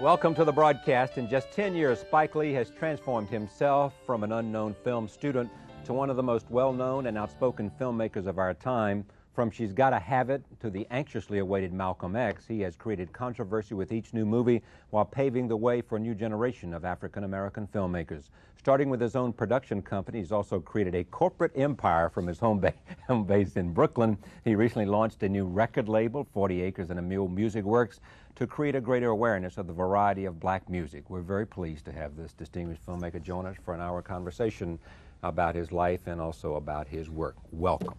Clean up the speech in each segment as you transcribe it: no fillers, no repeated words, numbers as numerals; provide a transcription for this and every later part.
Welcome to the broadcast. In just 10 years, Spike Lee has transformed himself from an unknown film student to one of the most well-known and outspoken filmmakers of our time. From She's Gotta Have It to the anxiously awaited Malcolm X, he has created controversy with each new movie while paving the way for a new generation of African-American filmmakers. Starting with his own production company, he's also created a corporate empire from his home base in Brooklyn. He recently launched a new record label, 40 Acres and a Mule Music Works, to create a greater awareness of the variety of black music. We're very pleased to have this distinguished filmmaker join us for an hour conversation about his life and also about his work. Welcome.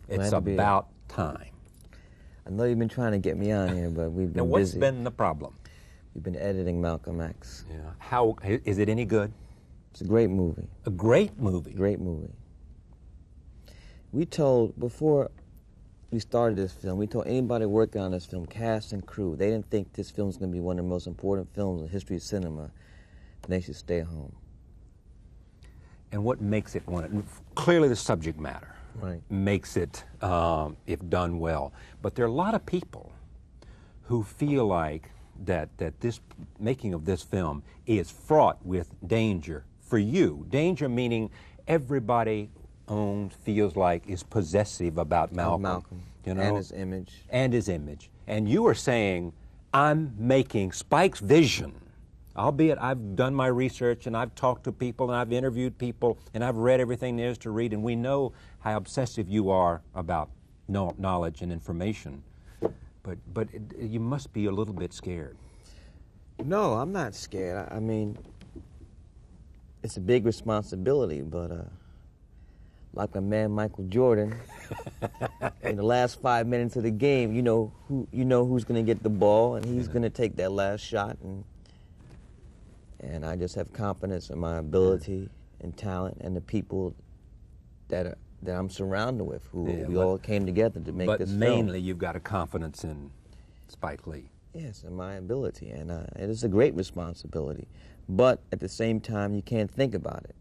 It's about time. I know you've been trying to get me on here, but we've been Now, what's busy. been the problem? We've been editing Malcolm X. Yeah. How is it any good? It's a great movie. A great movie. Great movie. We told, before we started this film, we told anybody working on this film, cast and crew, they didn't think this film was going to be one of the most important films in the history of cinema, and they should stay home. And what makes it one? Clearly the subject matter. Right. Makes it, if done well. But there are a lot of people who feel like that this making of this film is fraught with danger for you. Danger meaning everybody feels like is possessive about Malcolm. You know? And his image. And his image. And you are saying, I'm making Spike's vision. Albeit I've done my research and I've talked to people and I've interviewed people and I've read everything there is to read, and we know how obsessive you are about knowledge and information. But you must be a little bit scared. No, I'm not scared. I mean, it's a big responsibility, but like my man Michael Jordan, in the last 5 minutes of the game, you know who's going to get the ball, and he's going to take that last shot, and I just have confidence in my ability and talent and the people that I'm surrounded with, who we all came together to make this film. But mainly you've got a confidence in Spike Lee. Yes, in my ability, and it is a great responsibility. But at the same time, you can't think about it.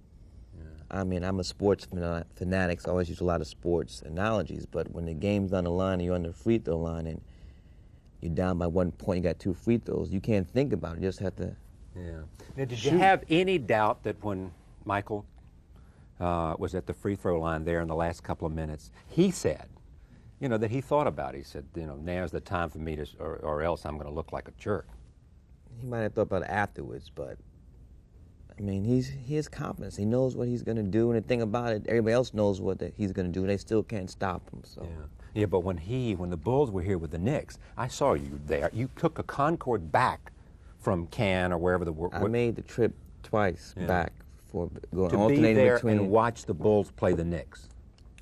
Yeah. I mean, I'm a sports fanatic, so I always use a lot of sports analogies, but when the game's on the line and you're on the free throw line and you're down by 1 point, you got 2 free throws, you can't think about it, you just have to. Yeah. Now, did you have any doubt that when Michael was at the free throw line there in the last couple of minutes, he said, that he thought about it. He said, now's the time for me to, or else I'm going to look like a jerk. He might have thought about it afterwards, but I mean, he has confidence. He knows what he's going to do, and the thing about it, everybody else knows what he's going to do, and they still can't stop him. So. Yeah. But when the Bulls were here with the Knicks, I saw you there. You took a Concorde back from Cannes or wherever I made the trip twice back for going to alternating be there between and watch the Bulls play the Knicks.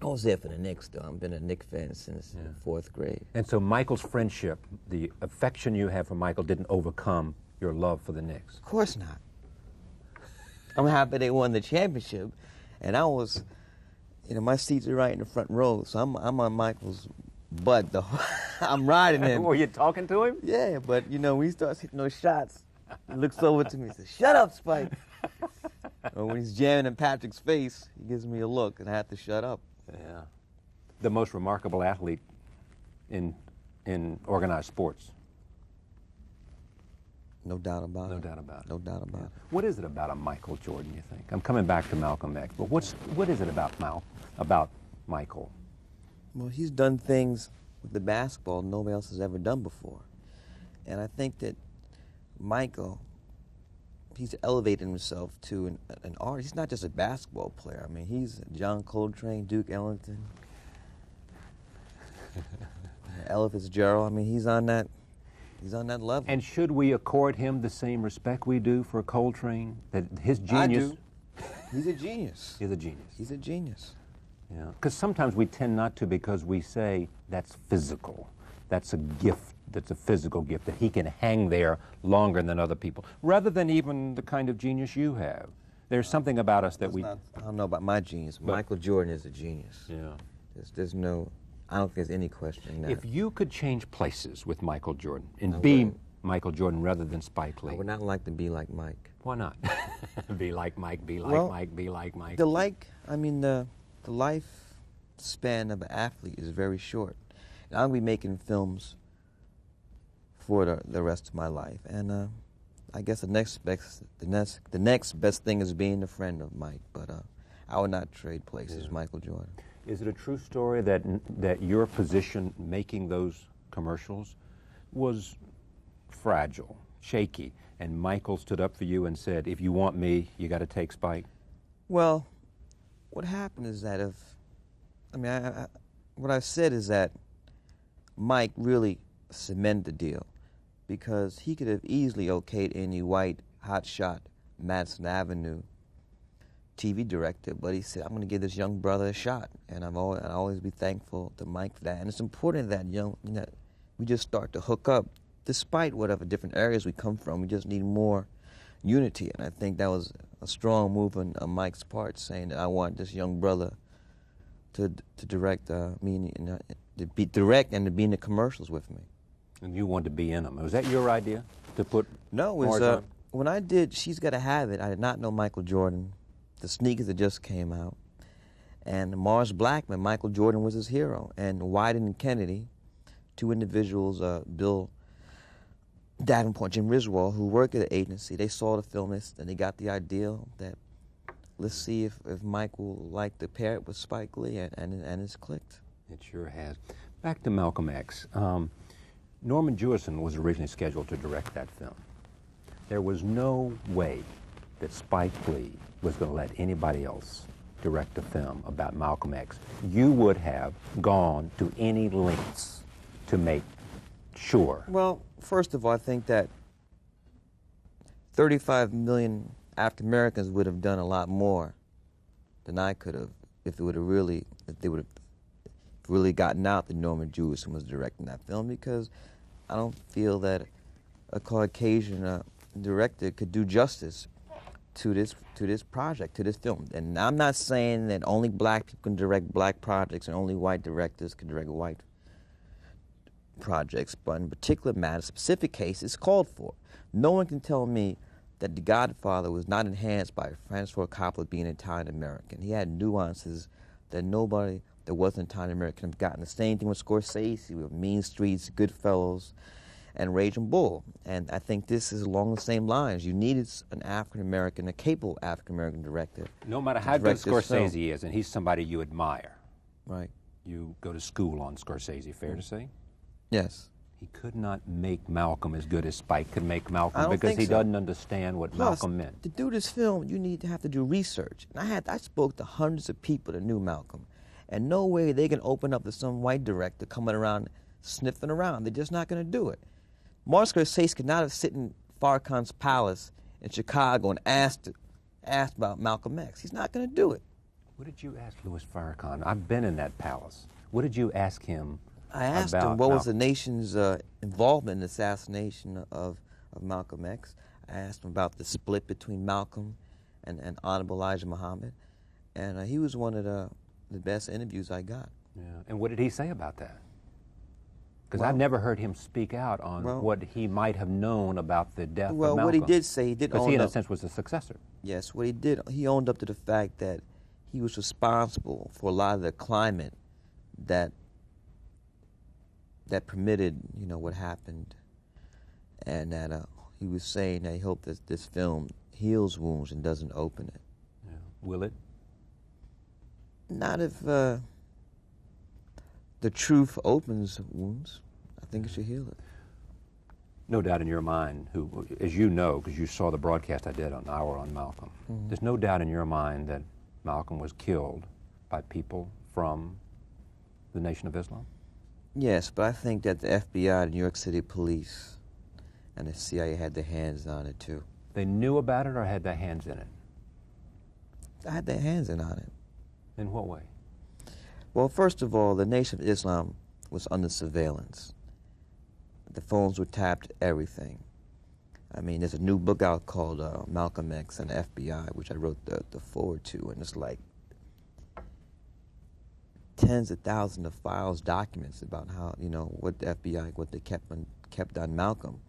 I was there for the Knicks, though. I've been a Knicks fan since 4th grade. And so Michael's friendship, the affection you have for Michael, didn't overcome your love for the Knicks. Of course not. I'm happy they won the championship, and I was, my seats are right in the front row, so I'm on Michael's butt, though. I'm riding him. Were you talking to him? Yeah, but when he starts hitting those shots, he looks over to me and says, "Shut up, Spike." Or when he's jamming in Patrick's face, he gives me a look, and I have to shut up. Yeah. The most remarkable athlete in organized sports. No doubt about it. No doubt about it. No doubt about it. What is it about a Michael Jordan, you think? I'm coming back to Malcolm X, but what is it about Michael? Well, he's done things with the basketball nobody else has ever done before. And I think that Michael, he's elevated himself to an artist. He's not just a basketball player. I mean, he's John Coltrane, Duke Ellington, Ella Fitzgerald. I mean, he's on that level. And should we accord him the same respect we do for Coltrane? That his genius. I do. He's a genius. He's a genius. He's a genius. Yeah. Because sometimes we tend not to, because we say that's physical. That's a gift. That's a physical gift that he can hang there longer than other people, rather than even the kind of genius you have. There's something about us that I don't know about my genius. Michael Jordan is a genius. Yeah. There's no. I don't think there's any question in that. If you could change places with Michael Jordan and be Michael Jordan rather than Spike Lee, I would not like to be like Mike. Why not? Be like Mike, be like Mike, be like Mike. The lifespan of an athlete is very short. And I'm going to be making films for the rest of my life. And I guess the next best thing is being a friend of Mike. But I would not trade places with Michael Jordan. Is it a true story that your position making those commercials was fragile, shaky, and Michael stood up for you and said, if you want me, you got to take Spike? Well, what happened is that what I've said is that Mike really cemented the deal, because he could have easily okayed any white hotshot Madison Avenue TV director, but he said, I'm going to give this young brother a shot, and I'll always be thankful to Mike for that. And it's important that we just start to hook up, despite whatever different areas we come from. We just need more unity, and I think that was a strong move on Mike's part, saying that I want this young brother to direct me, to be direct and to be in the commercials with me. And you wanted to be in them. Was that your idea to put? No, it was when I did She's Gotta Have It. I did not know Michael Jordan. The sneakers that just came out, and Mars Blackman, Michael Jordan was his hero, and Wyden and Kennedy, two individuals, Bill Davenport, Jim Riswell, who work at the agency, they saw the film and they got the idea that let's see if Mike will like to pair it with Spike Lee, and it's clicked. It sure has. Back to Malcolm X. Norman Jewison was originally scheduled to direct that film. There was no way that Spike Lee was going to let anybody else direct a film about Malcolm X. You would have gone to any lengths to make sure. Well, first of all, I think that 35 million African Americans would have done a lot more than I could have if they would have really gotten out that Norman Jewison was directing that film, because I don't feel that a Caucasian director could do justice to this project, to this film. And I'm not saying that only black people can direct black projects and only white directors can direct white projects, but in particular matter, specific case, it's called for. No one can tell me that The Godfather was not enhanced by Francis Ford Coppola being Italian American. He had nuances that nobody that wasn't Italian American have gotten. The same thing with Scorsese, with Mean Streets, Goodfellas, and Raging Bull. And I think this is along the same lines. You needed an African-American, a capable African-American director. No matter how good Scorsese is, and he's somebody you admire. Right. You go to school on Scorsese, fair to say? Yes. He could not make Malcolm as good as Spike could make Malcolm, because think he so. doesn't understand what Malcolm meant. To do this film, you need to have to do research. And I spoke to hundreds of people that knew Malcolm, and no way they can open up to some white director coming around sniffing around. They're just not going to do it. Martin Scorsese could not have sit in Farrakhan's palace in Chicago and asked about Malcolm X. He's not going to do it. What did you ask Louis Farrakhan? I've been in that palace. What did you ask him? I asked him what was the nation's involvement in the assassination of Malcolm X. I asked him about the split between Malcolm and Honorable Elijah Muhammad. And he was one of the best interviews I got. Yeah. And what did he say about that? Because I've never heard him speak out on what he might have known about the death of Malcolm. Well, what he did say, he did own up. Because he, in a sense, was the successor. Yes, what he did, he owned up to the fact that he was responsible for a lot of the climate that permitted, what happened, and that he was saying that he hoped that this film heals wounds and doesn't open it. Yeah. Will it? Not if the truth opens wounds. I think it should heal it. No doubt in your mind, as you know, because you saw the broadcast I did on Hour on Malcolm, there's no doubt in your mind that Malcolm was killed by people from the Nation of Islam? Yes, but I think that the FBI, the New York City Police, and the CIA had their hands on it too. They knew about it or had their hands in it? They had their hands in on it. In what way? Well, first of all, the Nation of Islam was under surveillance. The phones were tapped, everything. I mean, there's a new book out called Malcolm X and the FBI, which I wrote the foreword to, and it's like tens of thousands of files, documents about how, what the FBI, what they kept on Malcolm.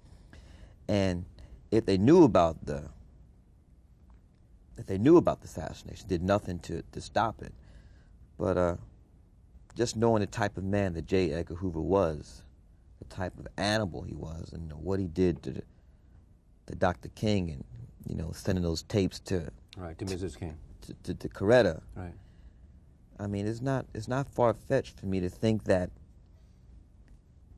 And if they knew about the assassination, did nothing to stop it. But just knowing the type of man that J. Edgar Hoover was, the type of animal he was, and what he did Dr. King and, you know, sending those tapes to Mrs. King, to Coretta. right. I mean, it's not far-fetched for me to think that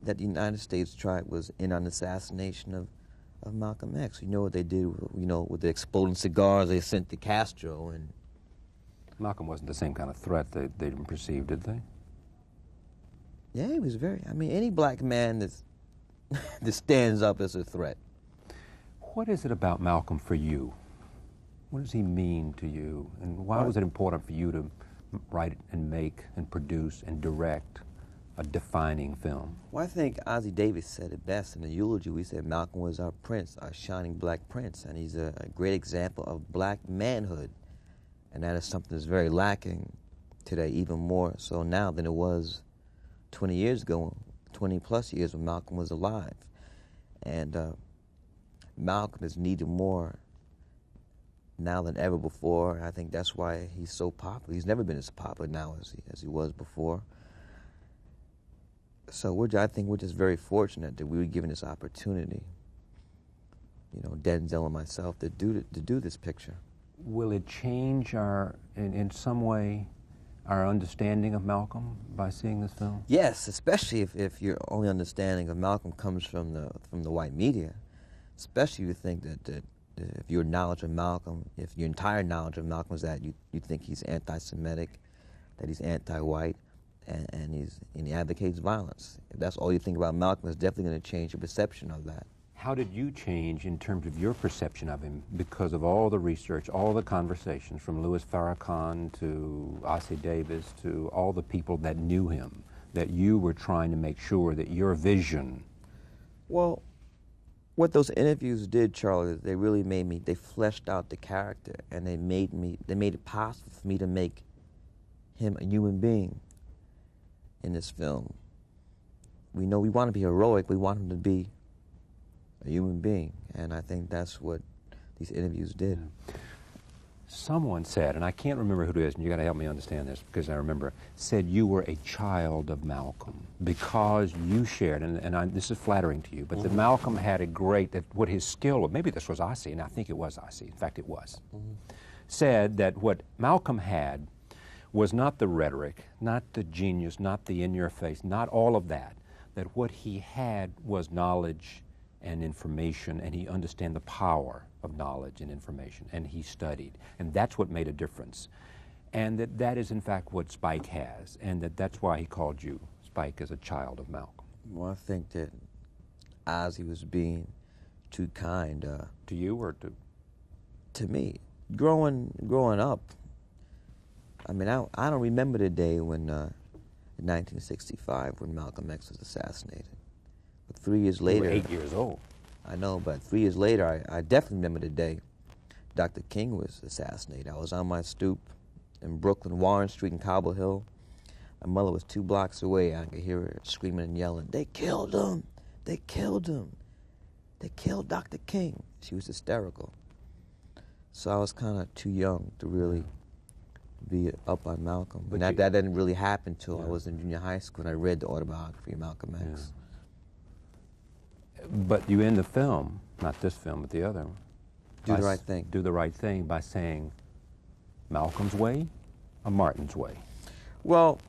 the United States was in on the assassination of Malcolm X. You know what they did, you know, with the exploding cigars they sent to Castro. And Malcolm wasn't the same kind of threat they didn't perceive, did they? yeah, he was very, I mean, any black man that stands up as a threat. What is it about Malcolm for you? What does he mean to you? And why was it important for you to write and make and produce and direct a defining film? Well, I think Ossie Davis said it best in the eulogy. We said Malcolm was our prince, our shining black prince, and he's a great example of black manhood. And that is something that's very lacking today, even more so now than it was 20 years ago, 20 plus years when Malcolm was alive. And Malcolm is needed more now than ever before. I think that's why he's so popular. He's never been as popular now as he was before. So I think we're just very fortunate that we were given this opportunity, you know, Denzel and myself, to do this picture. Will it change in some way, our understanding of Malcolm by seeing this film? Yes, especially if your only understanding of Malcolm comes from the white media. Especially if you think that if your knowledge of Malcolm, if your entire knowledge of Malcolm is that you think he's anti-Semitic, that he's anti-white, and he advocates violence. If that's all you think about Malcolm, it's definitely going to change your perception of that. How did you change in terms of your perception of him because of all the research, all the conversations, from Louis Farrakhan to Ossie Davis to all the people that knew him, that you were trying to make sure that your vision? Well, what those interviews did, Charlie, they really they fleshed out the character, and they made it possible for me to make him a human being in this film. We know we want to be heroic, we want him to be a human being, and I think that's what these interviews did. Yeah. Someone said, and I can't remember who it is, and you got to help me understand this because I remember, said you were a child of Malcolm because you shared, and this is flattering to you, but that Malcolm had what his skill, maybe this was Ossie, and I think it was Ossie, in fact it was, said that what Malcolm had was not the rhetoric, not the genius, not the in-your-face, not all of that, that what he had was knowledge and information, and he understood the power of knowledge and information, and he studied, and that's what made a difference. And that is in fact what Spike has, and that's why he called you, Spike, as a child of Malcolm. Well, I think that Ossie was being too kind. To you or to? To me. Growing up, I mean, I don't remember the day when, in 1965, when Malcolm X was assassinated. But 3 years later... You were 8 years old. I know, but 3 years later, I definitely remember the day Dr. King was assassinated. I was on my stoop in Brooklyn, Warren Street in Cobble Hill. My mother was 2 blocks away. I could hear her screaming and yelling, "They killed him! They killed him! They killed Dr. King!" She was hysterical. So I was kind of too young to really be up on Malcolm. But that didn't really happen until I was in junior high school and I read the autobiography of Malcolm X. Yeah. But you end the film, not this film, but the other one. Do the right thing. Do the right thing by saying Malcolm's way or Martin's way? Well,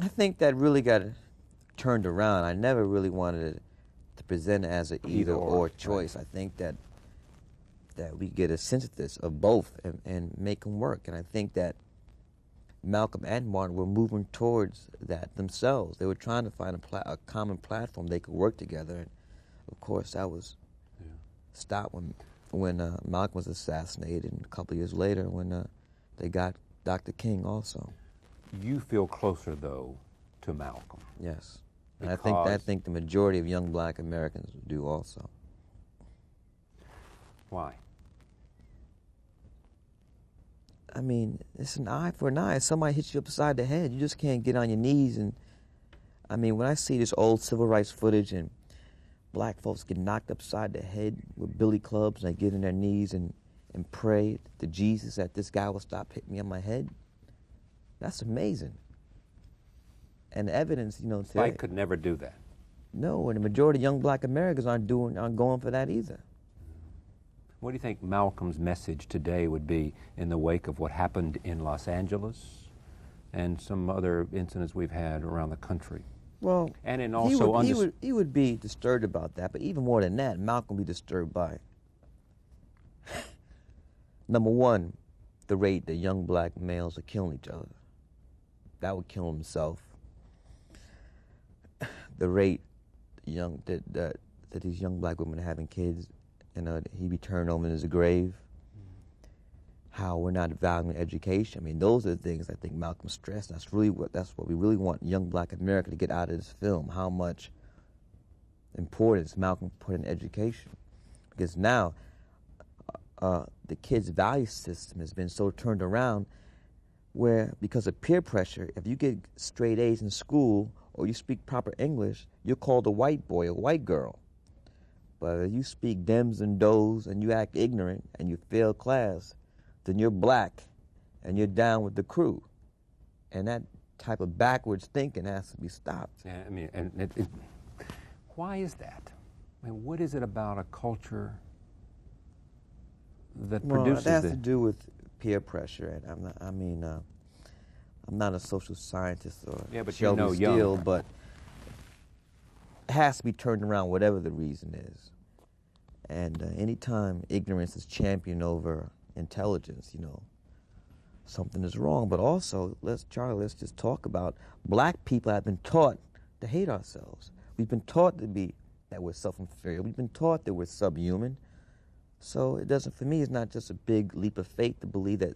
I think that really got turned around. I never really wanted it to present it as an either or choice. Right. I think that we get a synthesis of both and make them work. And I think that Malcolm and Martin were moving towards that themselves. They were trying to find a common platform they could work together. And of course, that was stopped when Malcolm was assassinated, and a couple of years later when they got Dr. King also. You feel closer, though, to Malcolm. Yes. And I think the majority of young black Americans do also. Why? I mean, it's an eye for an eye. If somebody hits you upside the head, you just can't get on your knees. And I mean, when I see this old civil rights footage and black folks get knocked upside the head with billy clubs and they get on their knees and pray to Jesus that this guy will stop hitting me on my head, that's amazing. And the evidence, today... Spike could never do that. No, and the majority of young black Americans aren't going for that either. What do you think Malcolm's message today would be in the wake of what happened in Los Angeles and some other incidents we've had around the country? Well, and in he would be disturbed about that, but even more than that, Malcolm would be disturbed by, number one, the rate that young black males are killing each other. That would kill himself. The rate that these young black women are having kids, and he'd be turned home in his grave. How we're not valuing education. I mean, those are the things I think Malcolm stressed. That's what we really want young black America to get out of this film, how much importance Malcolm put in education. Because now the kids' value system has been so turned around where, because of peer pressure, if you get straight A's in school or you speak proper English, you're called a white boy or white girl. But if you speak dems and does and you act ignorant and you fail class, then you're black and you're down with the crew. And that type of backwards thinking has to be stopped. Yeah, I mean, why is that? I mean, what is it about a culture that produces that has to do with peer pressure. And I'm not a social scientist or Shelby Steele, but it has to be turned around whatever the reason is. And anytime ignorance is championed over intelligence, something is wrong. But also, let's just talk about black people have been taught to hate ourselves. We've been taught that we're self-inferior. We've been taught that we're subhuman. So for me, it's not just a big leap of faith to believe that,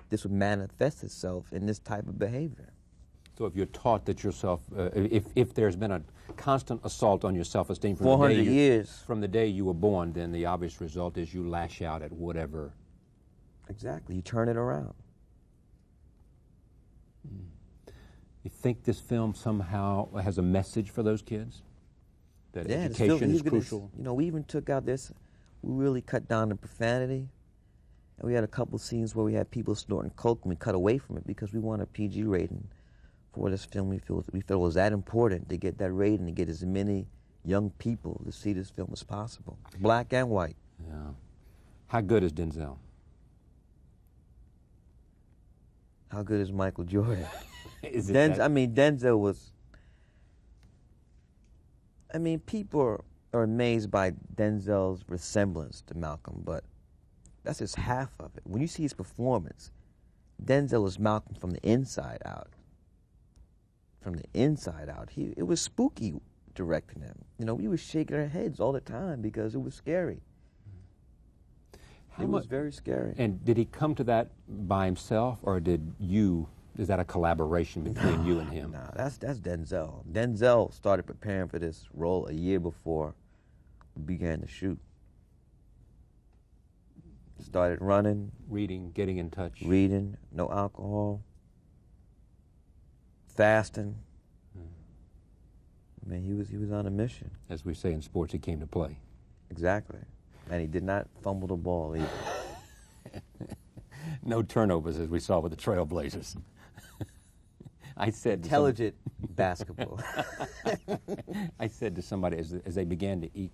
this would manifest itself in this type of behavior. So if you're taught that yourself, if there's been a constant assault on your self-esteem from 400 years from the day you were born, then the obvious result is you lash out at whatever. Exactly, you turn it around. You think this film somehow has a message for those kids? That education is crucial? We even took out this, we really cut down the profanity. And we had a couple scenes where we had people snorting coke and we cut away from it because we want a PG rating for this film. We felt it was that important to get that rating, to get as many young people to see this film as possible, black and white. Yeah. How good is Denzel? How good is Michael Jordan? Denzel was... people are amazed by Denzel's resemblance to Malcolm, but that's just half of it. When you see his performance, Denzel is Malcolm from the inside out. From the inside out. It was spooky directing him. We were shaking our heads all the time because it was scary. It was very scary. And did he come to that by himself, or is that a collaboration between you and him? No, that's Denzel. Denzel started preparing for this role a year before we began to shoot. Started running. Reading, getting in touch. Reading, no alcohol. Fasting. He was on a mission. As we say in sports, he came to play. Exactly. And he did not fumble the ball either. No turnovers, as we saw with the Trailblazers. I said intelligent basketball. I said to somebody as they began to eat,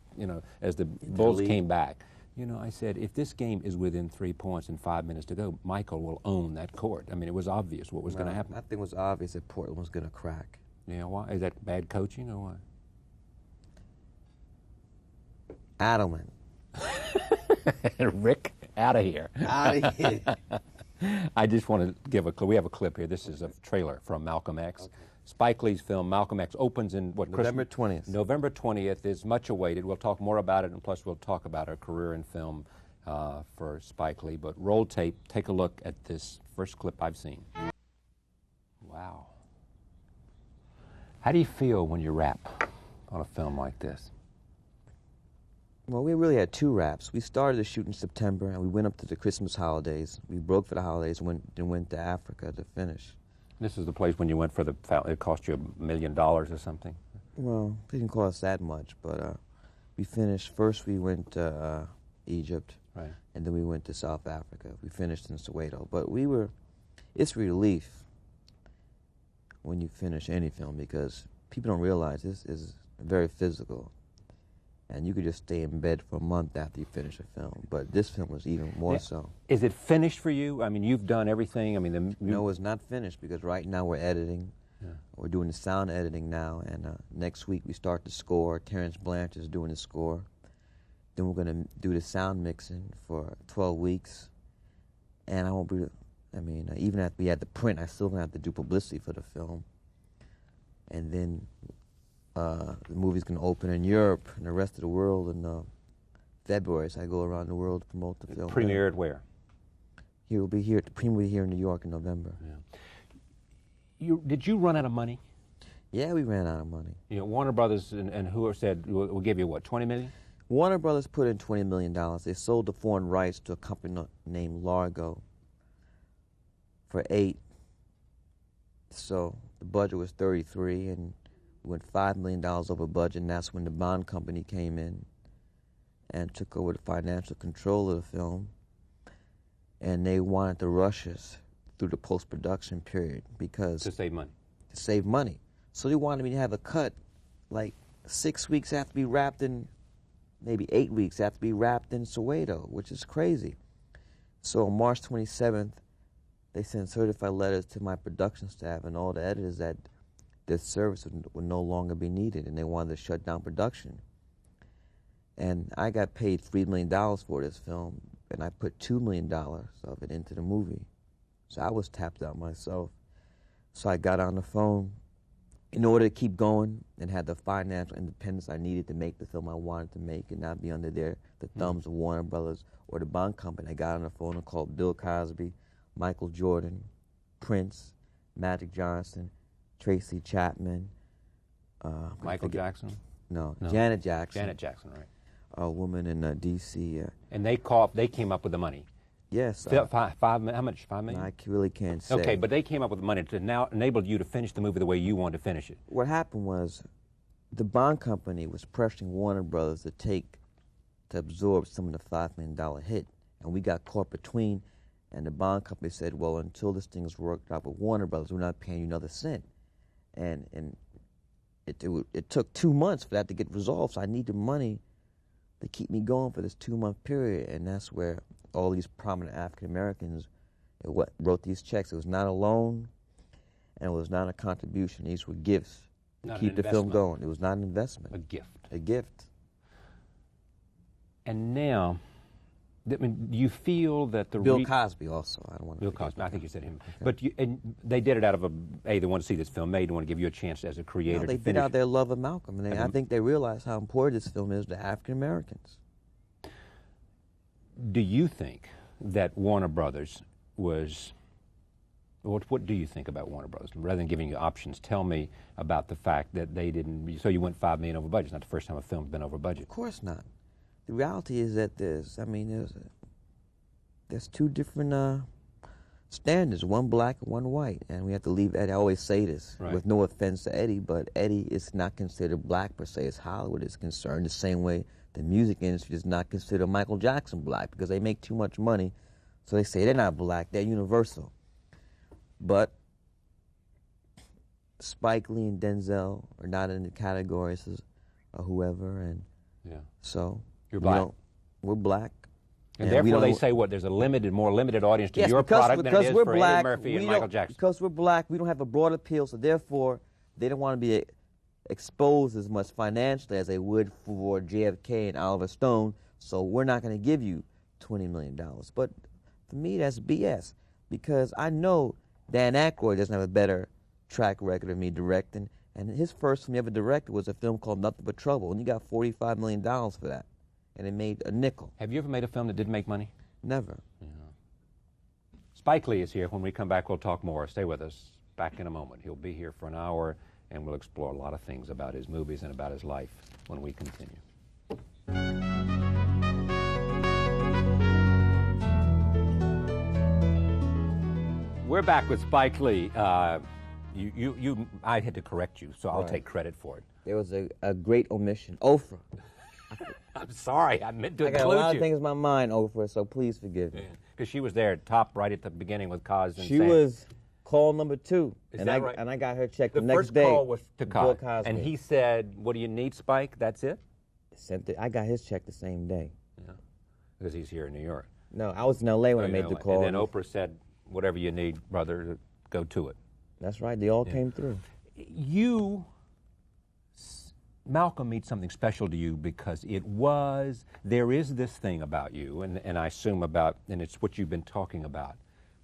as the Bulls came back, I said, if this game is within 3 points and 5 minutes to go, Michael will own that court. I mean, it was obvious what was going to happen. I think it was obvious that Portland was going to crack. Yeah, why? Is that bad coaching or what? Adelman. Rick, out of here. Out of here. I just want to give we have a clip here. This is a trailer from Malcolm X. Okay. Spike Lee's film, Malcolm X, opens in November 20th. November 20th is much awaited. We'll talk more about it, and plus we'll talk about her career in film for Spike Lee. But roll tape, take a look at this first clip I've seen. Wow. How do you feel when you rap on a film like this? Well, we really had two raps. We started the shoot in September, and we went up to the Christmas holidays. We broke for the holidays and went to Africa to finish. This is the place when you went for it cost you $1 million or something? Well, it didn't cost that much, but we finished. First we went to Egypt, right, and then we went to South Africa. We finished in Soweto. But it's relief when you finish any film because people don't realize this is very physical. and you could just stay in bed for a month after you finish a film. But this film was even more so. Is it finished for you? I mean, you've done everything. I mean, No, it's not finished because right now we're editing. Yeah. We're doing the sound editing now, and next week we start the score. Terrence Blanchard is doing the score. Then we're going to do the sound mixing for 12 weeks. And I won't be, even after we had the print, I still going to have to do publicity for the film. And then the movie's going to open in Europe and the rest of the world in February. So I go around the world to promote the film. Premiered where? He'll be here. The premiere here in New York in November. Yeah. Did you run out of money? Yeah, we ran out of money. You know, Warner Brothers and who said we'll give you what, $20 million? Warner Brothers put in $20 million. They sold the foreign rights to a company named Largo for $8 million. So the budget was $33 million, and we went $5 million over budget, and that's when the Bond company came in and took over the financial control of the film. And they wanted to rush us through the post-production period because... To save money. To save money. So they wanted me to have a cut like 6 weeks after we wrapped in, maybe 8 weeks after we wrapped in Soweto, which is crazy. So on March 27th, they sent certified letters to my production staff and all the editors that this service would no longer be needed, and they wanted to shut down production. And I got paid $3 million for this film, and I put $2 million of it into the movie. So I was tapped out myself. So I got on the phone in order to keep going and have the financial independence I needed to make the film I wanted to make and not be under the thumbs of Warner Brothers or the Bond company. I got on the phone and called Bill Cosby, Michael Jordan, Prince, Magic Johnson, Tracy Chapman. Michael Jackson? No, Janet Jackson. Janet Jackson, right. A woman in D.C. And they came up with the money. Yes. How much? $5 million? I really can't say. Okay, but they came up with the money to now enable you to finish the movie the way you wanted to finish it. What happened was the Bond company was pressuring Warner Brothers to absorb some of the $5 million hit, and we got caught between, and the Bond company said, well, until this thing is worked out with Warner Brothers, we're not paying you another cent. And it took 2 months for that to get resolved, so I needed money to keep me going for this 2-month period, and that's where all these prominent African Americans wrote these checks. It was not a loan, and it was not a contribution. These were gifts to keep the film going. It was not an investment. A gift. A gift. And now, I mean, do you feel that the Bill Cosby also. I don't want to. Bill Cosby. I think you said him. Okay. But and they did it out of they want to see this film made. They want to give you a chance as a creator. No, they to did out their love of Malcolm, and I think they realized how important this film is to African Americans. Do you think that Warner Brothers was... What do you think about Warner Brothers? Rather than giving you options, tell me about the fact that they didn't... So you went $5 million over budget. It's not the first time a film's been over budget. Of course not. The reality is that there's two different standards, one black and one white, and we have to leave Eddie. I always say this, right, with no offense to Eddie, but Eddie is not considered black per se as Hollywood is concerned, the same way the music industry does not consider Michael Jackson black because they make too much money, so they say they're not black, they're universal. But Spike Lee and Denzel are not in the categories of whoever, and so you're black. We're black. And therefore they say what? There's a more limited audience to your product than it is for Eddie Murphy and Michael Jackson. Because we're black, we don't have a broad appeal, so therefore they don't want to be exposed as much financially as they would for JFK and Oliver Stone, so we're not going to give you $20 million. But for me, that's BS, because I know Dan Aykroyd doesn't have a better track record of me directing, and his first film he ever directed was a film called Nothing But Trouble, and he got $45 million for that, and it made a nickel. Have you ever made a film that didn't make money? Never. Yeah. Spike Lee is here. When we come back, we'll talk more. Stay with us. Back in a moment. He'll be here for an hour, and we'll explore a lot of things about his movies and about his life when we continue. We're back with Spike Lee. I had to correct you, so I'll take credit for it. There was a great omission. Oprah. I'm sorry, I meant to include you. I got a lot of things in my mind, Oprah, so please forgive me. Because she was there, top right at the beginning with Cos and She was call number 2. Is that right? And I got her check the next first day. call was to Cos. And he said, what do you need, Spike? That's it? I got his check the same day. Yeah, because he's here in New York. No, I was in L.A. when I made the call. And then Oprah said, whatever you need, brother, go to it. That's right. They all came through. Malcolm means something special to you because there is this thing about you, and I assume and it's what you've been talking about,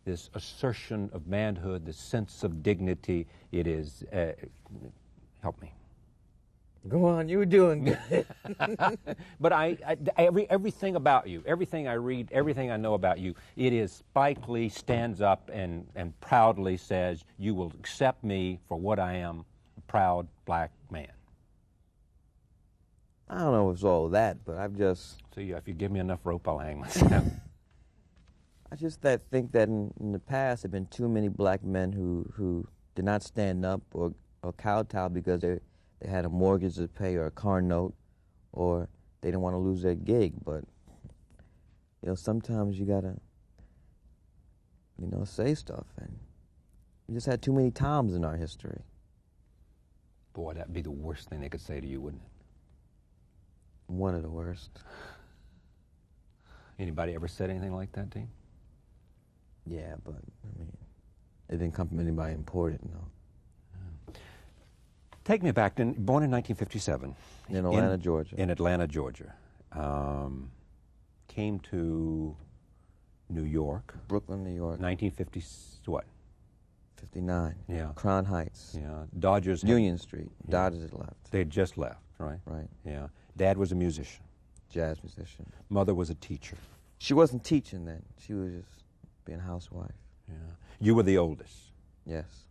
this assertion of manhood, this sense of dignity. It is, help me. Go on, you were doing good. But everything about you, everything I read, everything I know about you, it is Spike Lee stands up and proudly says, you will accept me for what I am, a proud black man. I don't know if it's all that, but I've just... So yeah, if you give me enough rope, I'll hang myself. I just think that in the past there have been too many black men who did not stand up or kowtow because they had a mortgage to pay or a car note, or they didn't want to lose their gig. But, sometimes you gotta, say stuff. And we just had too many times in our history. Boy, that'd be the worst thing they could say to you, wouldn't it? One of the worst. Anybody ever said anything like that to you? Yeah, but, it didn't come from anybody important, no. Take me back, born in 1957. In Atlanta, Georgia. In Atlanta, Georgia. Came to New York. Brooklyn, New York. 1950, what? 59. Yeah. Crown Heights. Yeah. Dodgers. Union Street. Yeah. Dodgers had left. They had just left, right? Right. Yeah. Dad was a musician. Jazz musician. Mother was a teacher. She wasn't teaching then. She was just being a housewife. Yeah. You were the oldest. Yes.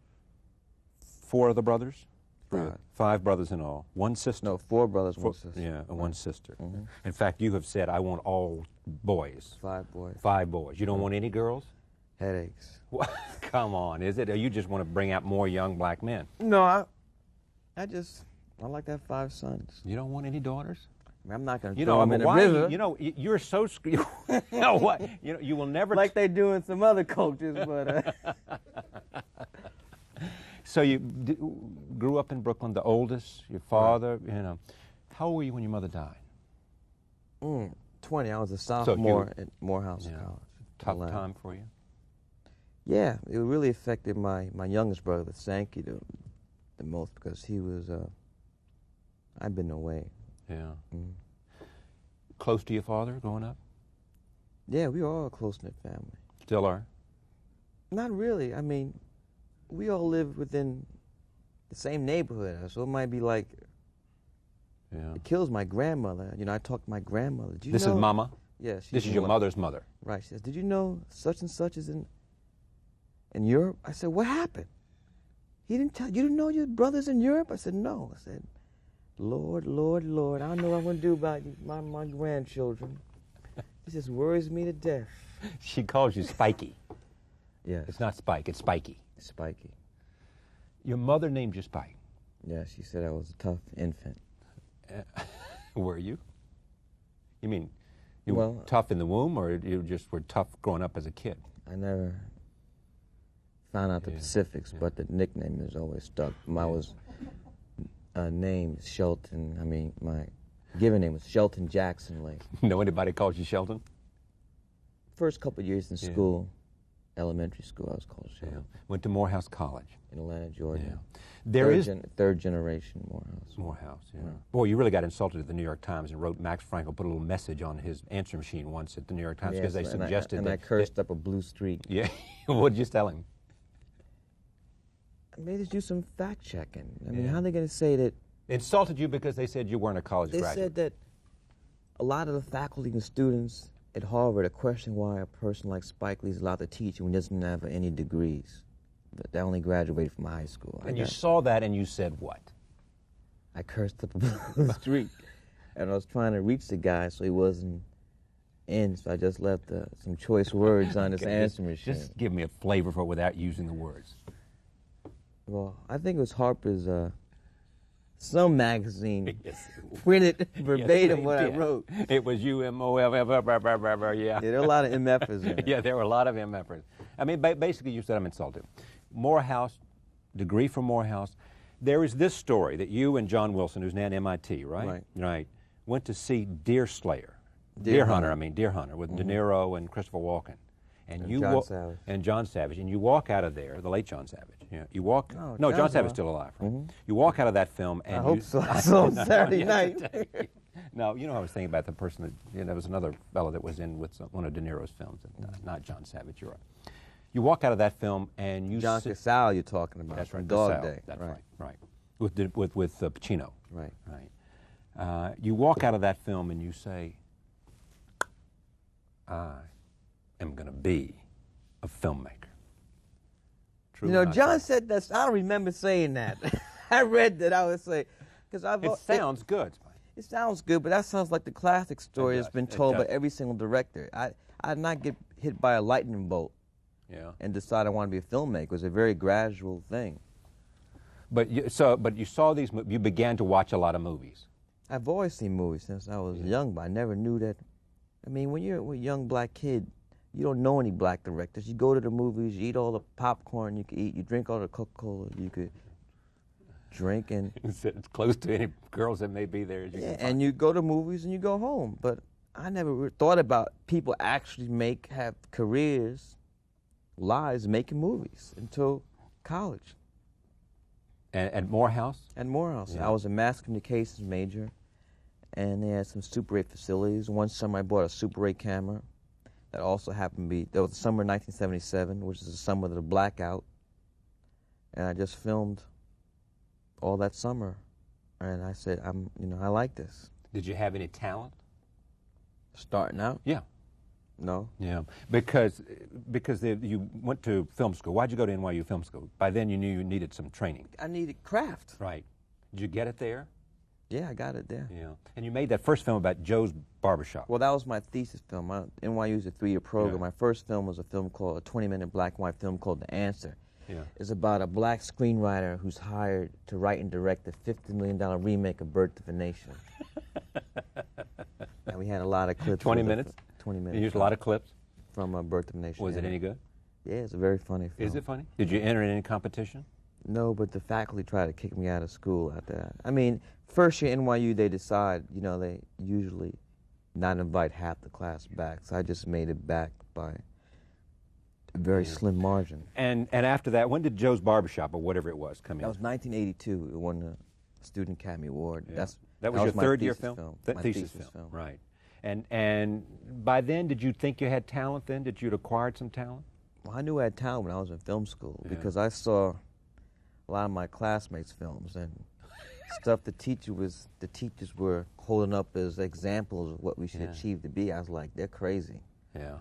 4 other brothers? 5. 5 brothers in all. 1 sister? No, 4 brothers, 1 sister. Yeah, and 1 sister. Mm-hmm. In fact, you have said, I want all boys. 5 boys. 5 boys. You don't want any girls? Headaches. Come on, is it? Or you just want to bring out more young black men? No, I like to have 5 sons. You don't want any daughters? I'm not going to throw them in the river. You're so... you know what? You will never... Like they do in some other cultures, but... So you grew up in Brooklyn, the oldest, your father, How old were you when your mother died? 20. I was a sophomore at Morehouse College. Tough time for you? Yeah, it really affected my youngest brother, Sankey, the most, because he was... I'd been away. Yeah. Close to your father growing up? Yeah, we were all a close-knit family. Still are? Not really. We all live within the same neighborhood, so it might be like... Yeah. It kills my grandmother. I talked to my grandmother. Did you This know? is Mama? Yeah. This is your mother's mother? Right. She says, did you know such and such is in Europe? I said, what happened? You didn't know your brother's in Europe? I said, no. I said, Lord, Lord, Lord, I don't know what I'm going to do about my grandchildren. It just worries me to death. She calls you Spiky. Yes. It's not Spike, it's Spiky. Spiky. Your mother named you Spike. Yeah, she said I was a tough infant. Were you? You mean you were tough in the womb, or you just were tough growing up as a kid? I never found out the specifics, but the nickname has always stuck. Name is Shelton. My given name was Shelton Jackson Lake. Know anybody called you Shelton? First couple of years in school, elementary school, I was called Shelton. Yeah. Went to Morehouse College. In Atlanta, Georgia. Yeah. Third generation Morehouse. Morehouse, yeah. Boy, you really got insulted at the New York Times and wrote Max Frankel, put a little message on his answer machine once at the New York Times because they suggested that... I cursed up a blue streak. Yeah. What did you tell him? Maybe just do some fact checking. How are they going to say that... Insulted you because they said you weren't a college graduate. They said that a lot of the faculty and students at Harvard are questioning why a person like Spike Lee is allowed to teach when he doesn't have any degrees. They only graduated from high school. And you saw that and you said what? I cursed up a blue streak. And I was trying to reach the guy so he wasn't in, so I just left some choice words on his answer machine. Just give me a flavor for it without using the words. Well, I think it was Harper's, some magazine printed verbatim what I wrote. It was UMOF, yeah. Yeah, there were a lot of MFers in it. Yeah, there were a lot of MFers. Basically you said I'm insulted. Morehouse, degree from Morehouse. There is this story that you and John Wilson, who's now at MIT, right? Right. Right. went to see Deer Hunter, with De Niro and Christopher Walken. And John Savage. And John Savage. And you walk out of there, the late John Savage. You walk. Oh, no, John John's Savage's alive. still alive. Right? You walk out of that film, and I hope so. I saw him Saturday night. No, you know, I was thinking about the person that there was another fellow that was in with one of De Niro's films, not John Savage. You're right. You walk out of that film, and you. John Casale, you're talking about. That's right. Dog Casale. Day. That's right. With Pacino. Right. Right. You walk out of that film, and you say, "I am going to be a filmmaker." True, you know, John true? said that. I don't remember saying that. I read that. I would say, because It sounds good. It sounds good, but that sounds like the classic story that's been told by every single director. I did not get hit by a lightning bolt and decide I want to be a filmmaker. It was a very gradual thing. But you saw these. You began to watch a lot of movies. I've always seen movies since I was young, but I never knew that. I mean, when you're a young black kid, you don't know any black directors. You go to the movies, you eat all the popcorn you could eat, you drink all the Coca-Cola you could drink, and It's close to any girls that may be there. As you can and you go to movies and you go home. But I never thought about people actually have careers, lives making movies until college. At Morehouse? At Morehouse. Yeah. I was a mass communications major, and they had some Super 8 facilities. One summer I bought a Super 8 camera that also happened to be, that was the summer of 1977, which is the summer of the blackout. And I just filmed all that summer. And I said, I like this. Did you have any talent? Starting out? Yeah. No. Yeah, because you went to film school. Why'd you go to NYU Film School? By then you knew you needed some training. I needed craft. Right. Did you get it there? Yeah, I got it there. Yeah. And you made that first film about Joe's Barbershop. Well, that was my thesis film. NYU is a 3-year program. Yeah. My first film was a 20-minute black and white film called The Answer. Yeah. It's about a black screenwriter who's hired to write and direct a $50 million remake of Birth of a Nation. And we had a lot of clips. 20 minutes? 20 minutes. You used a lot of clips? From Birth of a Nation. Was it any good? Yeah, it's a very funny film. Is it funny? Did you enter in any competition? No, but the faculty tried to kick me out of school after that. I mean, first year NYU, they decide, they usually not invite half the class back. So I just made it back by a very slim margin. And after that, when did Joe's Barbershop, or whatever it was, come in? That was 1982. It won the Student Academy Award. Yeah. That was your third-year film? My thesis film. Right. And by then, did you think you had talent then? Did you acquire some talent? Well, I knew I had talent when I was in film school because I saw a lot of my classmates' films and stuff the teachers were holding up as examples of what we should achieve to be. I was like, they're crazy. Yeah.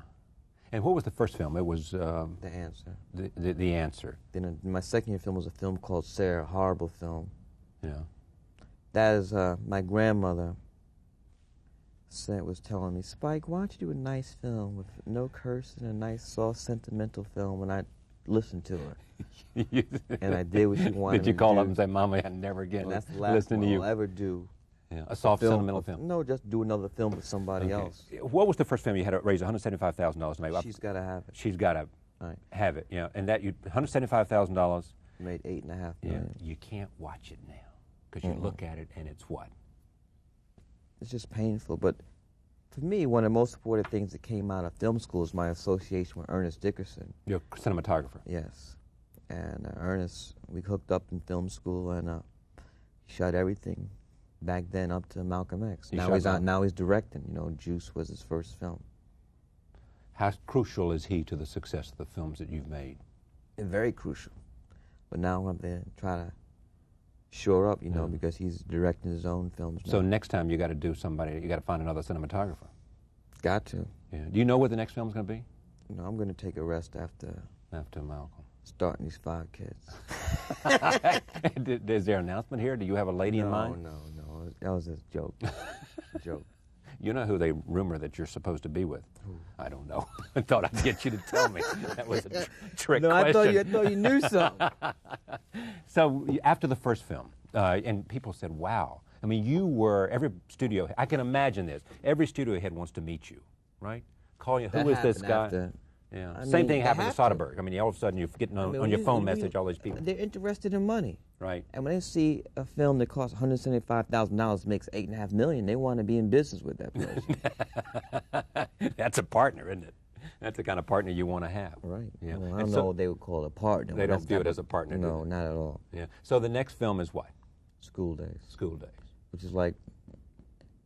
And what was the first film? It was The Answer. The Answer. Then my second year film was a film called Sarah, a horrible film. Yeah. That is my grandmother was telling me, Spike, why don't you do a nice film with no cursing, a nice, soft, sentimental film? And I listened to her. And I did what she wanted me to do. Did you call up and say, Mama, I never again and that's the last listen one to you? I'll ever do. Yeah. A soft, sentimental film? No, just do another film with somebody else. What was the first film you had to raise $175,000 to make? She's Gotta Have It. She's got to Right. have it. Yeah. And that $175,000. Made $8.5 Yeah. million. You can't watch it now because you look at it and it's what? It's just painful. But for me, one of the most important things that came out of film school is my association with Ernest Dickerson. Your cinematographer. Yes. And Ernest, we hooked up in film school and shot everything back then up to Malcolm X. Now he's directing. Juice was his first film. How crucial is he to the success of the films that you've made? Very crucial. But now I'm there trying to shore up, because he's directing his own films now. So next time you got to find another cinematographer. Got to. Yeah. Do you know what the next film's going to be? I'm going to take a rest after Malcolm. Starting these 5 kids. Is there an announcement here? Do you have a lady in mind? No. That was a joke. Joke. You know who they rumor that you're supposed to be with? Who? I don't know. I thought I'd get you to tell me. That was a trick No, question. I thought you knew something. So after the first film, and people said, wow. I mean, every studio, I can imagine this. Every studio head wants to meet you, right? Call you, who is this guy? Yeah. I Same mean, thing they happened to have to. Soderbergh. I mean, all of a sudden you're getting on, I mean, on your phone when message all these people. They're interested in money. Right. And when they see a film that costs $175,000 makes $8.5 million, they want to be in business with that person. That's a partner, isn't it? That's the kind of partner you want to have. Right. Yeah. Well, I don't know what they would call a partner. They don't view it as a partner. No, not at all. Yeah. So the next film is what? School Days. School Days. Which is like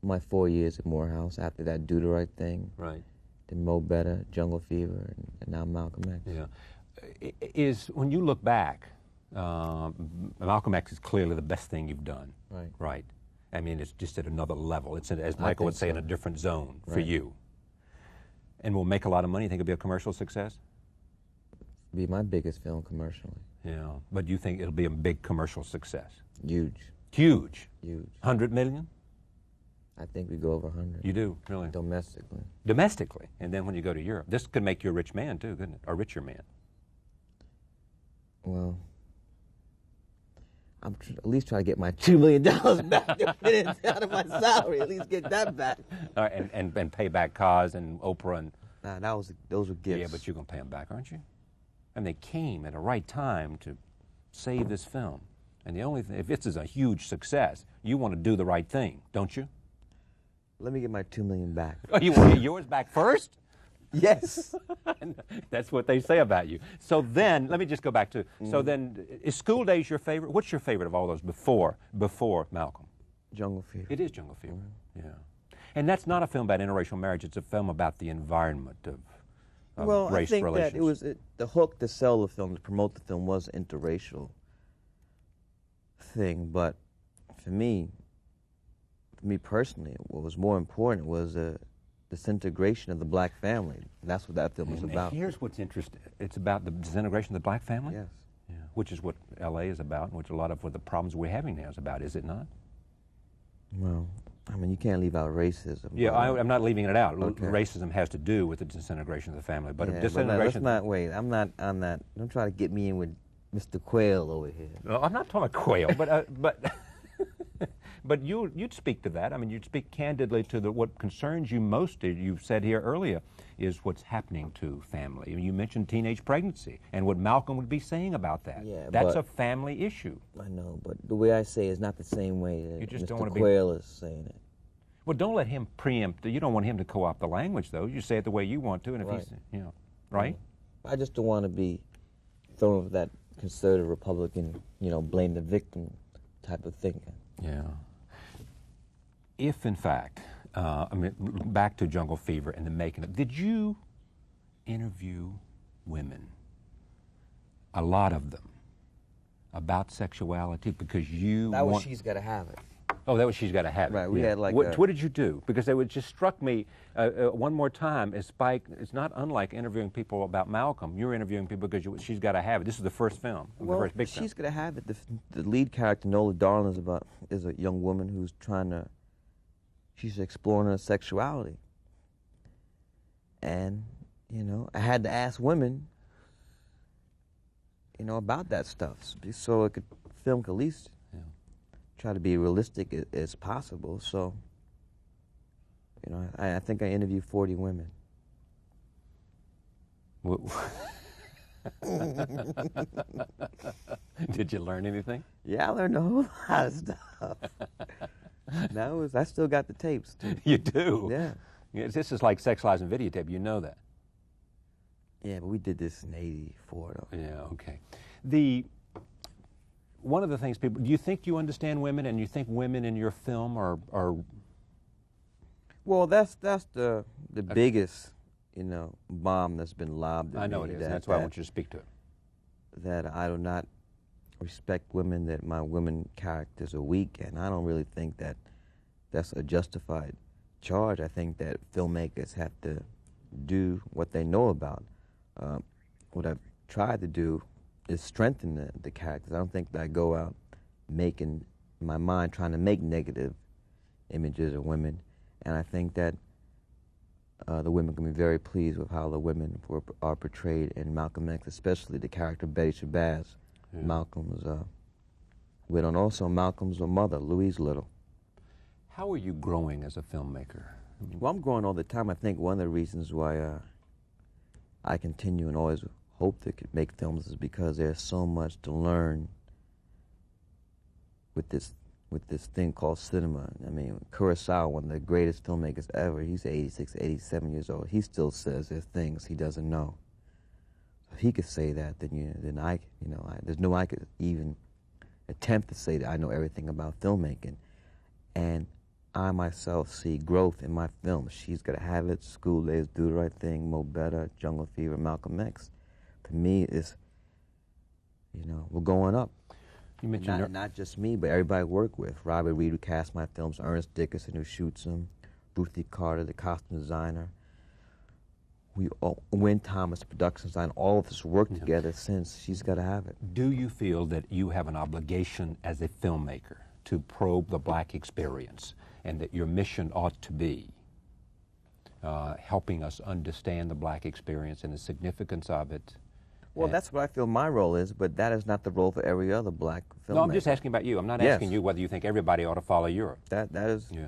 my 4 years at Morehouse. After that, Do the Right Thing. Right. Then Mo Better, Jungle Fever, and now Malcolm X. Yeah. When you look back, Malcolm X is clearly the best thing you've done. Right. Right. I mean, it's just at another level. It's, as Michael would say, so. in a different zone for Right. you. And will make a lot of money. You think it'll be a commercial success? Be my biggest film commercially. Yeah. But you think it'll be a big commercial success? Huge. Huge. Huge. 100 million? I think we go over 100. You do, really? Domestically. Domestically. And then when you go to Europe. This could make you a rich man, too, couldn't it? A richer man. Well, I'm at least trying to get my $2 million back out of my salary. At least get that back. All right, and pay back Kaz and Oprah and... Nah, those were gifts. Yeah, but you're going to pay them back, aren't you? And they came at the right time to save this film. And the only thing, if this is a huge success, you want to do the right thing, don't you? Let me get my $2 million back. Oh, you want to get yours back first? Yes. That's what they say about you. So then, let me just go back to, so then, is School Days your favorite? What's your favorite of all those before Malcolm? Jungle Fever. It is Jungle Fever, yeah. And that's not a film about interracial marriage, it's a film about the environment of race I think relations. that it was the hook to sell the film, to promote the film, was an interracial thing. But for me personally, what was more important was the disintegration of the black family. That's what that film was about. Here's what's interesting. It's about the disintegration of the black family? Yes. Yeah. Which is what L.A. is about, and which a lot of what the problems we're having now is about, is it not? Well, I mean, you can't leave out racism. Yeah, I'm not leaving it out. Okay. Racism has to do with the disintegration of the family, but Yeah, if but disintegration... let's not wait. I'm not on that. Don't try to get me in with Mr. Quayle over here. No, I'm not talking about Quayle, but but you'd speak to that. I mean, you'd speak candidly to what concerns you most. You've said here earlier is what's happening to family. You mentioned teenage pregnancy and what Malcolm would be saying about that. Yeah, that's a family issue. I know, but the way I say it is not the same way that You just don't Mr. wanna be- Quayle is saying it. Well, don't let him preempt. You don't want him to co-opt the language, though. You say it the way you want to, and if Right. he's, right? I just don't want to be thrown with that conservative Republican, blame the victim type of thinking. Yeah. If, in fact, back to Jungle Fever and the making of, did you interview women, a lot of them, about sexuality because you That was want... She's Gotta Have It. Oh, that was She's Gotta Have It. Right, we had like what did you do? Because it just struck me one more time, as Spike, it's not unlike interviewing people about Malcolm. You're interviewing people because She's Gotta Have It. This is the first film, the first big film. She's Gotta Have It. The lead character, Nola Darling, is a young woman who's she's exploring her sexuality. And, I had to ask women, about that stuff, so film could at least try to be realistic as possible. So, I think I interviewed 40 women. Did you learn anything? Yeah, I learned a whole lot of stuff. I still got the tapes, too. You do? Yeah. This is like Sex, Lies, and Videotape. You know that. Yeah, but we did this in '84, though. Yeah, okay. One of the things do you think you understand women, and you think women in your film are Well, that's the biggest, bomb that's been lobbed at I know me, it is. That's why I want you to speak to it. That I do not respect women, that my women characters are weak, and I don't really think that that's a justified charge. I think that filmmakers have to do what they know about. What I've tried to do is strengthen the characters. I don't think that I go out making, in my mind, trying to make negative images of women. And I think that the women can be very pleased with how the women are portrayed in Malcolm X, especially the character Betty Shabazz, Malcolm's widow, and also Malcolm's mother, Louise Little. How are you growing as a filmmaker? Well, I'm growing all the time. I think one of the reasons why I continue and always hope to make films is because there's so much to learn with this thing called cinema. I mean, Kurosawa, one of the greatest filmmakers ever, he's 86, 87 years old. He still says there's things he doesn't know. If he could say that, then there's no I could even attempt to say that I know everything about filmmaking. And I myself see growth in my films. She's Gotta Have It, School Days, Do the Right Thing, Mo Better, Jungle Fever, Malcolm X. To me, it's, we're going up. You mentioned not just me, but everybody I work with. Robert Reed, who cast my films, Ernest Dickerson, who shoots them, Ruthie Carter, the costume designer. Wynn Thomas, the production designer, all of us worked together since She's Gotta Have It. Do you feel that you have an obligation as a filmmaker to probe the black experience, and that your mission ought to be helping us understand the black experience and the significance of it? Well, that's what I feel my role is, but that is not the role for every other black filmmaker. No, I'm just asking about you. I'm not asking you whether you think everybody ought to follow Europe. That is. Yeah.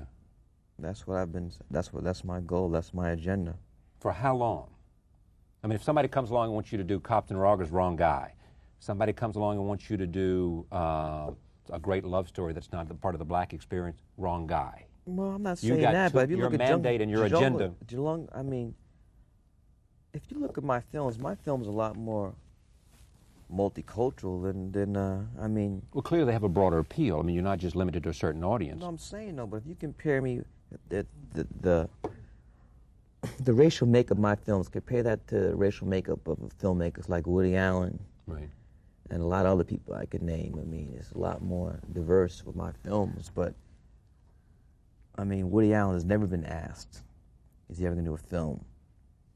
That's what I've been. That's my goal. That's my agenda. For how long? I mean, if somebody comes along and wants you to do Compton Rogers, wrong guy. Somebody comes along and wants you to do a great love story that's not part of the black experience, wrong guy. Well, I'm not saying that, but if you your look at mandate and your agenda. I mean, if you look at my films are a lot more multicultural than. Well, clearly they have a broader appeal. I mean, you're not just limited to a certain audience. No, I'm saying no, but if you compare me, the racial makeup of my films, compare that to the racial makeup of filmmakers like Woody Allen, right, and a lot of other people I could name. I mean, it's a lot more diverse with my films, but I mean, Woody Allen has never been asked, is he ever going to do a film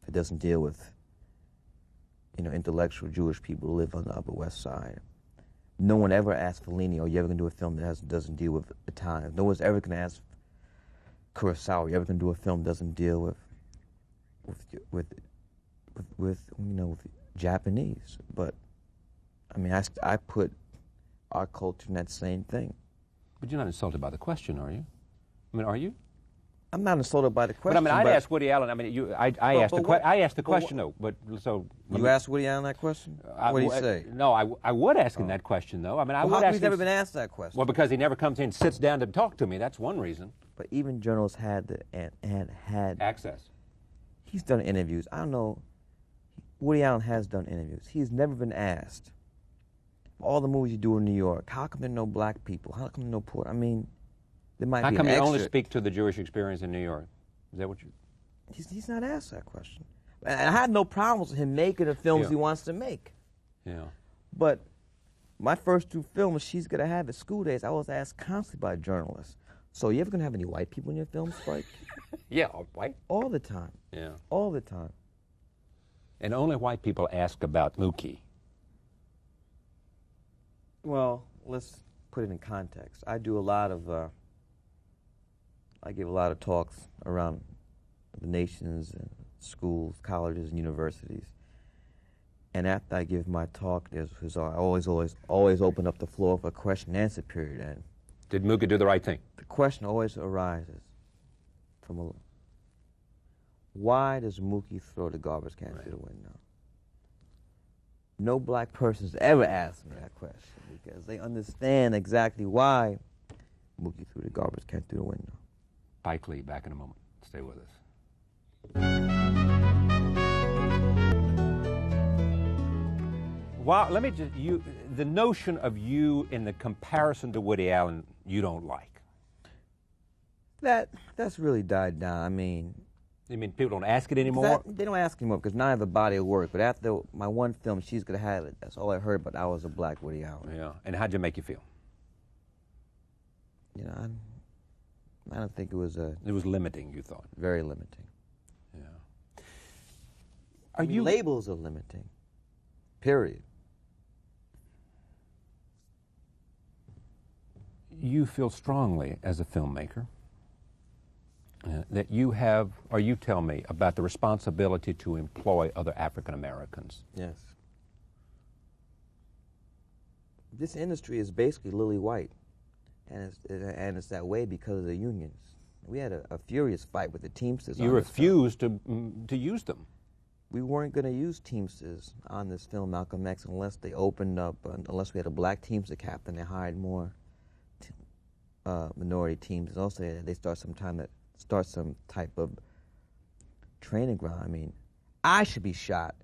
that doesn't deal with, intellectual Jewish people who live on the Upper West Side? No one ever asked Fellini, are you ever going to do a film that doesn't deal with Italians? No one's ever going to ask Kurosawa, are you ever going to do a film that doesn't deal with Japanese? But I mean, I put our culture in that same thing. But you're not insulted by the question, are you? I mean, are you? I'm not insulted by the question. But I mean, I'd ask Woody Allen. I mean, I asked the question though. But so you asked Woody Allen that question. What did he say? No, I would ask him that question though. I mean, how come he's never been asked that question? Well, because he never comes in and sits down to talk to me. That's one reason. But even journalists had access. He's done interviews. I don't know. Woody Allen has done interviews. He's never been asked. All the movies you do in New York, how come there are no black people? How come there are no poor? I mean, there might be an extra. How come you only speak to the Jewish experience in New York? Is that what you... He's not asked that question. And I had no problems with him making the films he wants to make. Yeah. But my first two films, She's Gotta Have It, School Days, I was asked constantly by journalists, so you ever going to have any white people in your films, Spike? Yeah, white? All the time. Yeah. All the time. And only white people ask about Mookie. Well, let's put it in context. I do a lot of, I give a lot of talks around the nation's schools, colleges, and universities. And after I give my talk, I always open up the floor for a question and answer period. And did Mookie do the right thing? The question always arises from why does Mookie throw the garbage can through the window? No black person's ever asked me that question because they understand exactly why Mookie threw the garbage can through the window. Spike Lee, back in a moment. Stay with us. Well, let me just, the notion of you in the comparison to Woody Allen, you don't like. That's really died down. I mean... You mean people don't ask it anymore? They don't ask anymore because now I have a body of work. But after my one film, She's Gonna Have It, that's all I heard, but I was a black Woody Allen. Yeah. And how'd you make you feel? You know, I don't think it was a... It was limiting, you thought? Very limiting. Yeah. Labels are limiting. Period. You feel strongly as a filmmaker that you have, or you tell me, about the responsibility to employ other African Americans. Yes. This industry is basically lily white, and it's that way because of the unions. We had a furious fight with the Teamsters. You refused to use them. we weren't going to use Teamsters on this film, Malcolm X, unless they opened up, unless we had a black Teamster captain. They hired more minority teams. Also, they start some type of training ground. I mean, I should be shot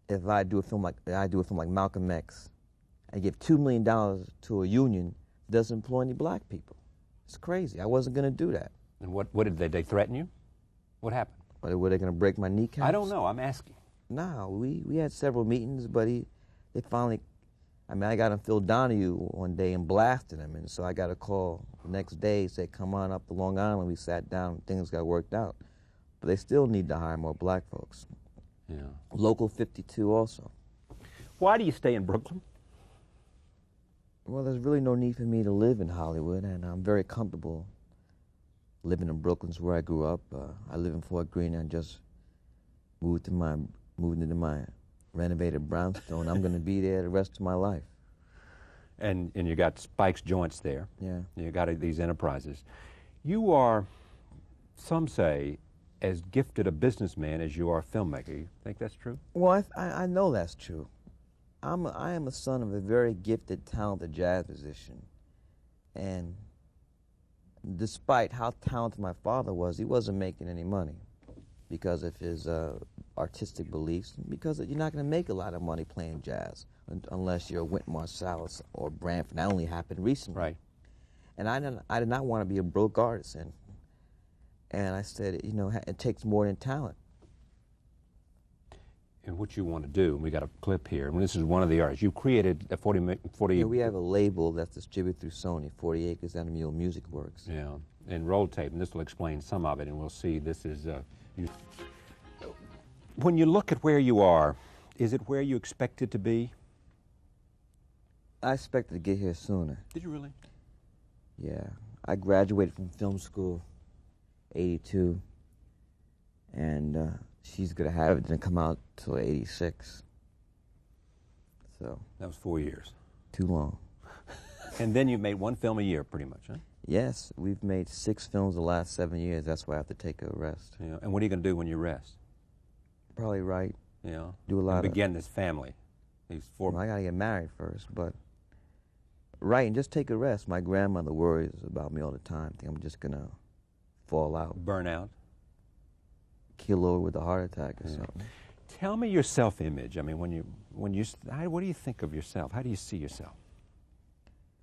if I do a film like Malcolm X. I give $2 million to a union that doesn't employ any black people. It's crazy. I wasn't going to do that. And what did they threaten you? What happened? Were they going to break my kneecaps? I don't know. I'm asking. No, we had several meetings, but they finally, I mean, I got on Phil Donahue one day and blasted him, and so I got a call the next day, said, come on up to Long Island. We sat down, things got worked out. But they still need to hire more black folks. Yeah. Local 52 also. Why do you stay in Brooklyn? Well, there's really no need for me to live in Hollywood, and I'm very comfortable living in Brooklyn's where I grew up. I live in Fort Greene, and just moved into my renovated brownstone. I'm going to be there the rest of my life. And you got Spike's Joints there. Yeah. You got these enterprises. You are, some say, as gifted a businessman as you are a filmmaker. You think that's true? Well, I know that's true. I am a son of a very gifted, talented jazz musician, and despite how talented my father was, he wasn't making any money because of his artistic beliefs, because you're not going to make a lot of money playing jazz unless you're Wynton Marsalis or Branford. That only happened recently. Right. And I did not want to be a broke artist, and I said, you know, it takes more than talent. And what you want to do, we got a clip here, and this is one of the artists. You created a 40... Yeah, we have a label that's distributed through Sony, 40 Acres and a Mule Music Works. Yeah, and roll tape, and this will explain some of it, and we'll see. This is... When you look at where you are, is it where you expected to be? I expected to get here sooner. Did you really? Yeah. I graduated from film school, 82, and She's Gonna Have It didn't come out till 86. So. That was 4 years. Too long. And then you made one film a year, pretty much, huh? Yes, we've made 6 films the last 7 years. That's why I have to take a rest. Yeah. And what are you going to do when you rest? Probably write. Yeah. Do a lot and begin this family. These 4. Well, I gotta get married first, but write and just take a rest. My grandmother worries about me all the time. I think I'm just gonna fall out. Burn out. Kill over with a heart attack or something. Tell me your self-image. I mean, what do you think of yourself? How do you see yourself?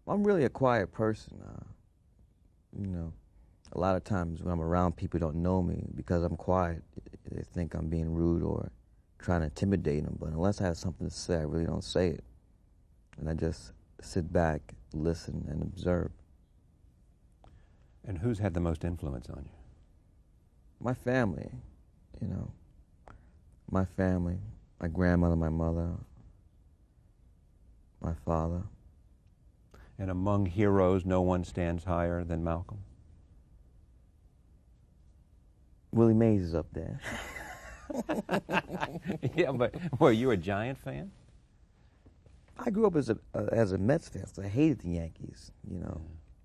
Well, I'm really a quiet person. You know, a lot of times when I'm around people who don't know me, because I'm quiet, they think I'm being rude or trying to intimidate them. But unless I have something to say, I really don't say it. And I just sit back, listen, and observe. And who's had the most influence on you? My family, you know. My family, my grandmother, my mother, my father. And among heroes, no one stands higher than Malcolm? Willie Mays is up there. Yeah, but were you a Giant fan? I grew up as a Mets fan, so I hated the Yankees. You know,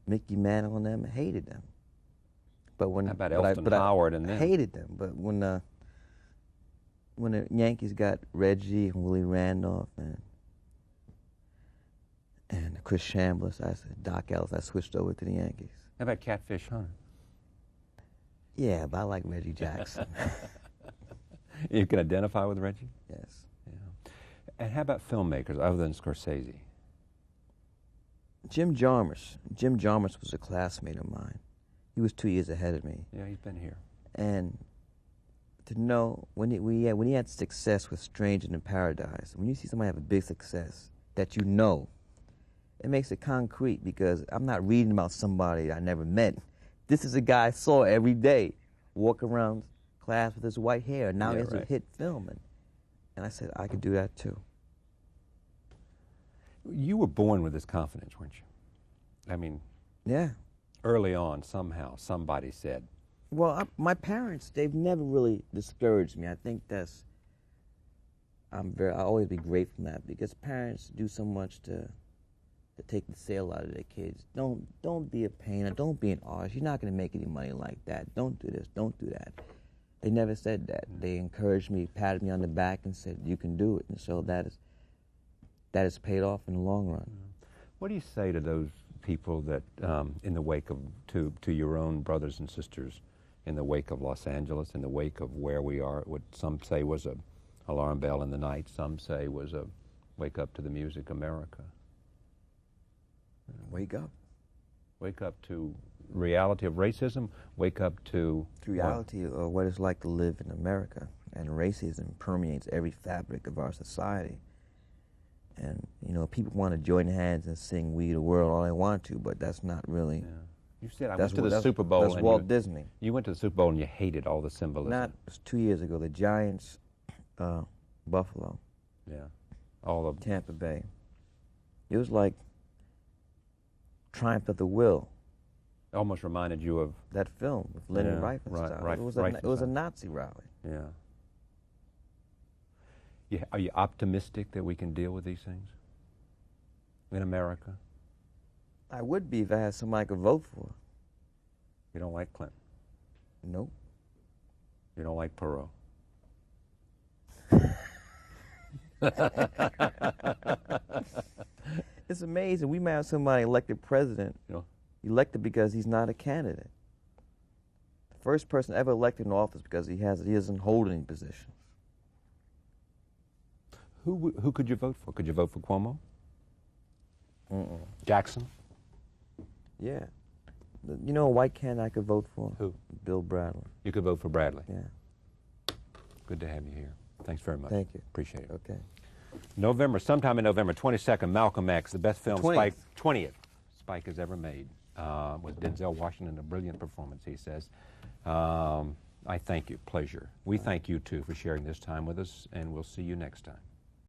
Mickey Mantle and them, hated them. But when how about Elston Howard and them? I hated them. But when the Yankees got Reggie and Willie Randolph and Chris Chambliss, I said Doc Ellis, I switched over to the Yankees. How about Catfish Hunter? Yeah, but I like Reggie Jackson. You can identify with Reggie? Yes. Yeah. And how about filmmakers other than Scorsese? Jim Jarmusch. Jim Jarmusch was a classmate of mine. He was 2 years ahead of me. Yeah, he's been here. And to know when he had success with Stranger in Paradise, when you see somebody have a big success that you know, it makes it concrete, because I'm not reading about somebody I never met. This is a guy I saw every day, walk around class with his white hair. Now he has a hit film. And I said, I could do that too. You were born with this confidence, weren't you? I mean, yeah. Early on, somehow, somebody said. Well, my parents, they've never really discouraged me. I think I'll always be grateful for that, because parents do so much to take the sale out of their kids. Don't be a painter, don't be an artist. You're not going to make any money like that. Don't do this, don't do that. They never said that. They encouraged me, patted me on the back, and said, "You can do it." And so that has paid off in the long run. What do you say to those people that, in the wake of, to your own brothers and sisters, in the wake of Los Angeles, in the wake of where we are, what some say was a alarm bell in the night, some say was a wake up to the music, America? Wake up. Wake up to reality of racism, wake up to reality of what it's like to live in America. And racism permeates every fabric of our society. And, you know, people want to join hands and sing "We the World" all they want to, but that's not really. Yeah. You said I went to the Super Bowl. That's Walt Disney. You went to the Super Bowl and you hated all the symbolism. It was 2 years ago. The Giants, Buffalo. Yeah. All of Tampa Bay. It was like Triumph of the Will. Almost reminded you of that film with Lenny Riefenstahl. Right, it was a Nazi rally. Yeah. Are you optimistic that we can deal with these things in America? I would be if I had somebody I could vote for. You don't like Clinton? Nope. You don't like Perot? It's amazing. We might have somebody elected president, elected because he's not a candidate. The first person ever elected in office because he doesn't hold any positions. Who could you vote for? Could you vote for Cuomo? Jackson? Yeah. You know a white candidate I could vote for? Who? Bill Bradley. You could vote for Bradley? Yeah. Good to have you here. Thanks very much. Thank you. Appreciate it. Okay. Sometime in November 22nd, Malcolm X, the best film 20th. 20th Spike has ever made, with Denzel Washington, a brilliant performance, he says. I thank you. Pleasure. We thank you, too, for sharing this time with us, and we'll see you next time.